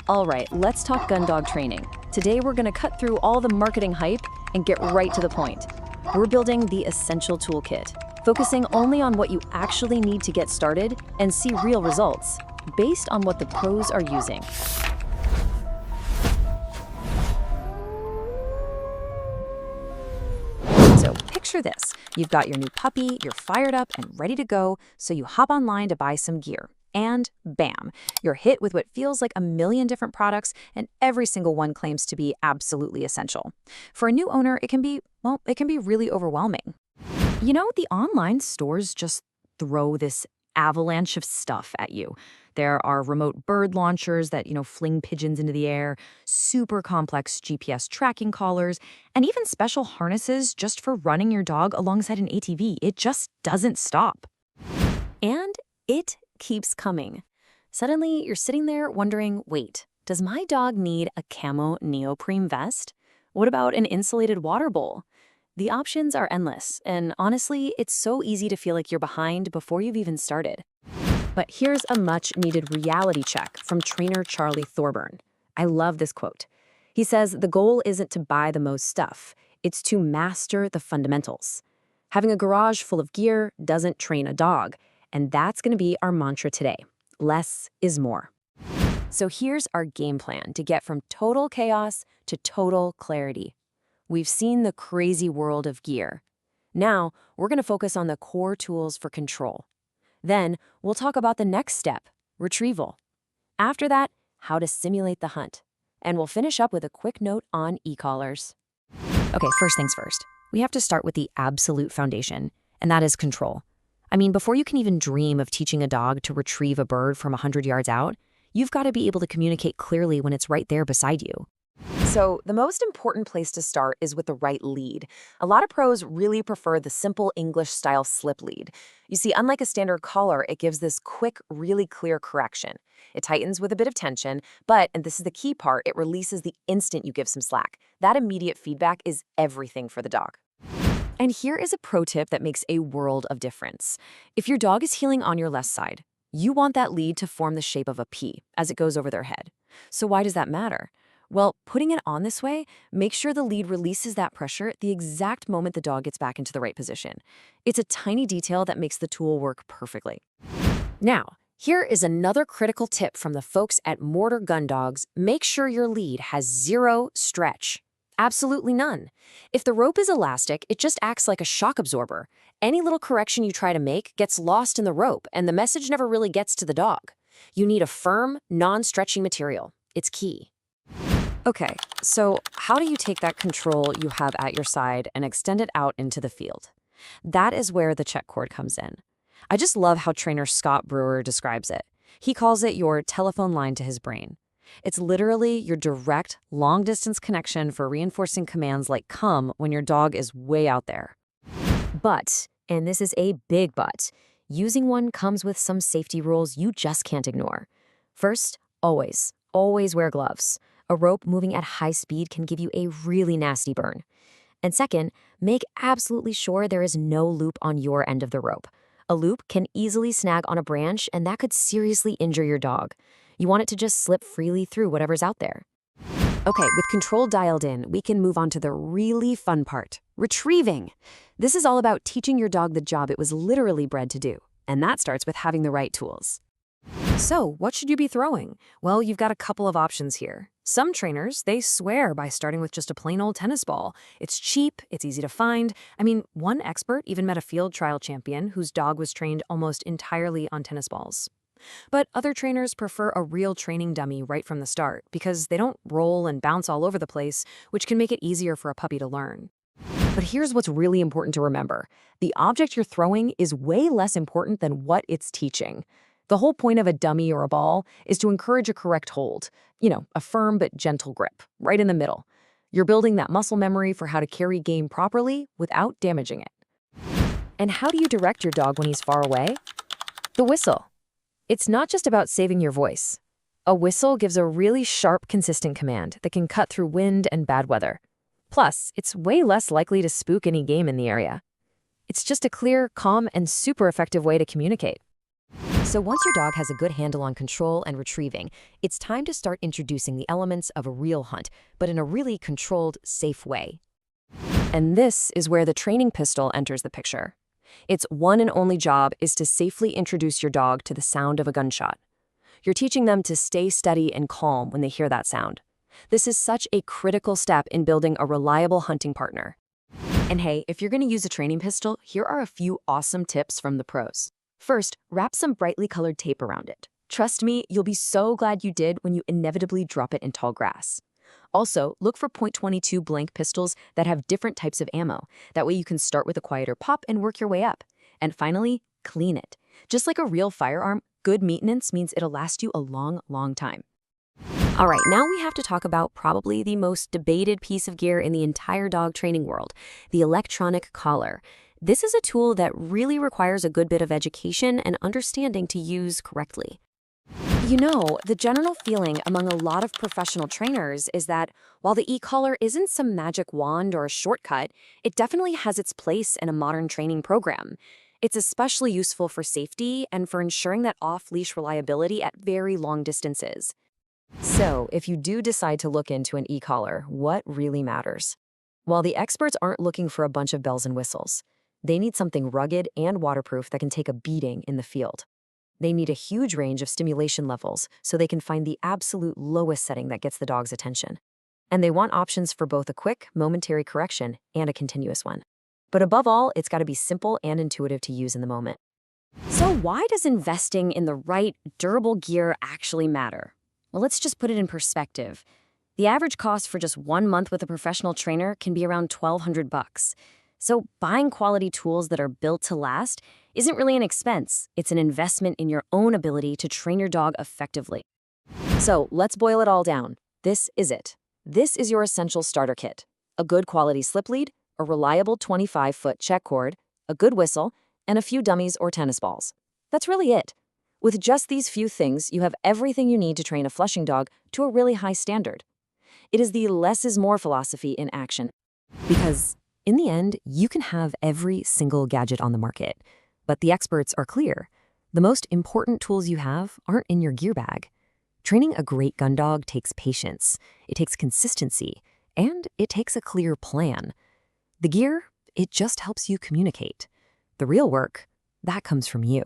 All right, let's talk Gundog training. Today we're going to cut through all the marketing hype and get right to the point. We're building the essential toolkit, focusing only on what you actually need to get started and see real results, based on what the pros are using. So picture this. You've got your new puppy, you're fired up and ready to go, so you hop online to buy some gear. And bam, you're hit with what feels like a million different products, and every single one claims to be absolutely essential. For a new owner, it can be really overwhelming. You know, the online stores just throw this avalanche of stuff at you. There are remote bird launchers that, fling pigeons into the air, super complex GPS tracking collars, and even special harnesses just for running your dog alongside an ATV. It just doesn't stop. And it keeps coming. Suddenly, you're sitting there wondering, wait, does my dog need a camo neoprene vest? What about an insulated water bowl? The options are endless, and honestly, it's so easy to feel like you're behind before you've even started. But here's a much-needed reality check from trainer Charlie Thorburn. I love this quote. He says, the goal isn't to buy the most stuff, it's to master the fundamentals. Having a garage full of gear doesn't train a dog, and that's going to be our mantra today. Less is more. So here's our game plan to get from total chaos to total clarity. We've seen the crazy world of gear. Now, we're going to focus on the core tools for control. Then, we'll talk about the next step, retrieval. After that, how to simulate the hunt. And we'll finish up with a quick note on e-collars. Okay, first things first. We have to start with the absolute foundation, and that is control. I mean, before you can even dream of teaching a dog to retrieve a bird from 100 yards out, you've got to be able to communicate clearly when it's right there beside you. So the most important place to start is with the right lead. A lot of pros really prefer the simple English-style slip lead. You see, unlike a standard collar, it gives this quick, really clear correction. It tightens with a bit of tension, but, and this is the key part, it releases the instant you give some slack. That immediate feedback is everything for the dog. And here is a pro tip that makes a world of difference. If your dog is heeling on your left side, you want that lead to form the shape of a P as it goes over their head. So why does that matter? Well, putting it on this way makes sure the lead releases that pressure at the exact moment the dog gets back into the right position. It's a tiny detail that makes the tool work perfectly. Now, here is another critical tip from the folks at Mortar Gundogs. Make sure your lead has zero stretch. Absolutely none. If the rope is elastic, it just acts like a shock absorber. Any little correction you try to make gets lost in the rope, and the message never really gets to the dog. You need a firm, non-stretching material. It's key. Okay, so how do you take that control you have at your side and extend it out into the field? That is where the check cord comes in. I just love how trainer Scott Brewer describes it. He calls it your telephone line to his brain. It's literally your direct, long-distance connection for reinforcing commands like come when your dog is way out there. But, and this is a big but, using one comes with some safety rules you just can't ignore. First, always wear gloves. A rope moving at high speed can give you a really nasty burn. And second, make absolutely sure there is no loop on your end of the rope. A loop can easily snag on a branch, and that could seriously injure your dog. You want it to just slip freely through whatever's out there. Okay, with control dialed in, we can move on to the really fun part, retrieving. This is all about teaching your dog the job it was literally bred to do, and that starts with having the right tools. So, what should you be throwing? Well, you've got a couple of options here. Some trainers, they swear by starting with just a plain old tennis ball. It's cheap, it's easy to find. I mean, one expert even met a field trial champion whose dog was trained almost entirely on tennis balls. But other trainers prefer a real training dummy right from the start because they don't roll and bounce all over the place, which can make it easier for a puppy to learn. But here's what's really important to remember. The object you're throwing is way less important than what it's teaching. The whole point of a dummy or a ball is to encourage a correct hold. A firm but gentle grip, right in the middle. You're building that muscle memory for how to carry game properly without damaging it. And how do you direct your dog when he's far away? The whistle. It's not just about saving your voice. A whistle gives a really sharp, consistent command that can cut through wind and bad weather. Plus, it's way less likely to spook any game in the area. It's just a clear, calm, and super effective way to communicate. So once your dog has a good handle on control and retrieving, it's time to start introducing the elements of a real hunt, but in a really controlled, safe way. And this is where the training pistol enters the picture. Its one and only job is to safely introduce your dog to the sound of a gunshot. You're teaching them to stay steady and calm when they hear that sound. This is such a critical step in building a reliable hunting partner. And hey, if you're going to use a training pistol, here are a few awesome tips from the pros. First, wrap some brightly colored tape around it. Trust me, you'll be so glad you did when you inevitably drop it in tall grass. Also, look for .22 blank pistols that have different types of ammo. That way you can start with a quieter pop and work your way up. And finally, clean it. Just like a real firearm, good maintenance means it'll last you a long, long time. All right, now we have to talk about probably the most debated piece of gear in the entire dog training world, the electronic collar. This is a tool that really requires a good bit of education and understanding to use correctly. You know, the general feeling among a lot of professional trainers is that while the e-collar isn't some magic wand or a shortcut, it definitely has its place in a modern training program. It's especially useful for safety and for ensuring that off-leash reliability at very long distances. So, if you do decide to look into an e-collar, what really matters? While the experts aren't looking for a bunch of bells and whistles, they need something rugged and waterproof that can take a beating in the field. They need a huge range of stimulation levels so they can find the absolute lowest setting that gets the dog's attention. And they want options for both a quick, momentary correction and a continuous one. But above all, it's got to be simple and intuitive to use in the moment. So why does investing in the right, durable gear actually matter? Well, let's just put it in perspective. The average cost for just 1 month with a professional trainer can be around $1,200. So buying quality tools that are built to last isn't really an expense. It's an investment in your own ability to train your dog effectively. So let's boil it all down. This is it. This is your essential starter kit. A good quality slip lead, a reliable 25-foot check cord, a good whistle, and a few dummies or tennis balls. That's really it. With just these few things, you have everything you need to train a Flushing dog to a really high standard. It is the less is more philosophy in action. Because in the end, you can have every single gadget on the market. But the experts are clear. The most important tools you have aren't in your gear bag. Training a great gun dog takes patience, it takes consistency, and it takes a clear plan. The gear, it just helps you communicate. The real work, that comes from you.